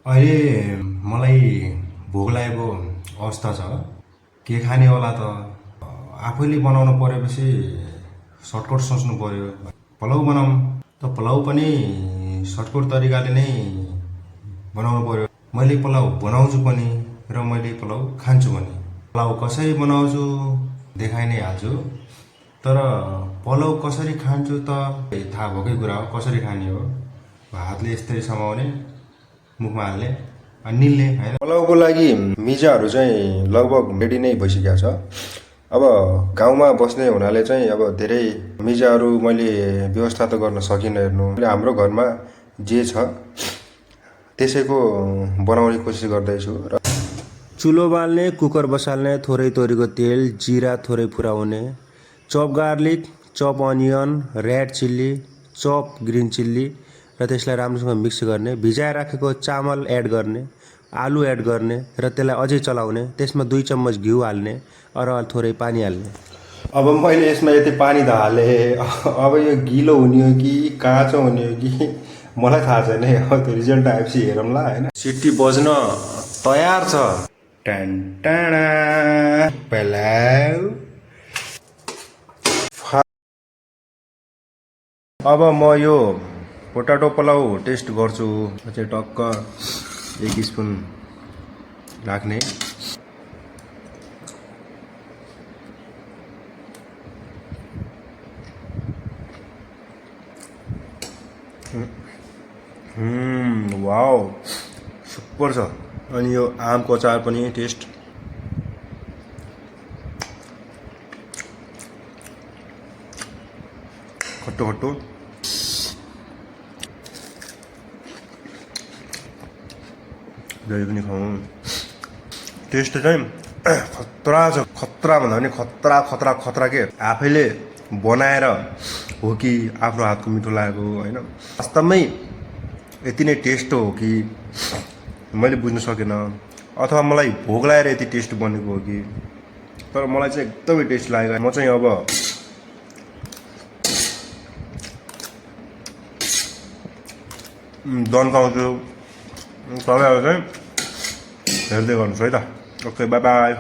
अहिले मलाई भोक लागेको अवस्था छ। के खाने होला त? आफैले बनाउनु परेपछि सर्टकट सोच्नु पर्यो। पुलाउ बनाऊँ त पुलाउ पनि सर्टकट तरिकाले नै बनाउनु पर्यो। मैले पुलाउ बनाउँछु पनि र मैले पुलाउ खान्छु पनि। पुलाउ कसरी बनाउँछु देखाइ नै हाल्छु। तर पुलाउ कसरी खान्छु त थाहा भएकै कुरा हो। कसरी खाने हो? हातले यसरी समाउने, मुखमा हाल्ने अनि निल्ने हैन। पुलाउको लागि मिजाहरू चाहिँ लगभग रेडी नै भइसकेको छ। अब गाउँमा बस्ने हुनाले चाहिँ अब धेरै मिजाहरू मैले व्यवस्था त गर्न सकिनँ। हेर्नु, हाम्रो घरमा जे छ त्यसैको बनाउने कोसिस गर्दैछु। र चुलो बाल्ने, कुकर बसाल्ने, थोरै तोरीको तेल, जिरा थोरै फुराउने, chop garlic, chop onion, red chilli, chop green chilli र त्यसलाई राम्रोसँग मिक्स गर्ने, भिजाएर राखेको चामल एड गर्ने, आलु एड गर्ने र त्यसलाई अझै चलाउने, त्यसमा 2 चम्मच घिउ हाल्ने र थोरै पानी हाल्ने। अब मैले यसमा यति पानी त हाले। अब यो गिलो हुने हो कि काँचो हुने हो कि मलाई थाहा छैन। अब त्यो रिजल्ट आएपछि हेरौँला हैन। सिटी बज्न तयार छ। टन टना पुलाउ। अब म यो पोटाटो पुलाउ टेस्ट गर्छु। चाहिँ टक्क 1 स्पुन राख्ने। वाउ, सुपर छ। अनि यो आमको अचार पनि टेस्ट खट्टो खट्टो। दही पनि खाउँ। टेस्ट चाहिँ खतरा छ। खतरा भन्दा पनि खतरा खतरा खतरा के। आफैले बनाएर हो कि आफ्नो हातको मिठो लागेको हैन। वास्तवमै यति नै टेस्ट हो कि मैले बुझ्न सकेन, अथवा मलाई भोक लागेर यति टेस्ट बनेको हो कि। तर मलाई चाहिँ एकदमै टेस्ट लाग्यो। म चाहिँ अब दन्काउँछु। तपाईँहरू चाहिँ हेर्दै गर्नुहोस् है त। Okay, by by.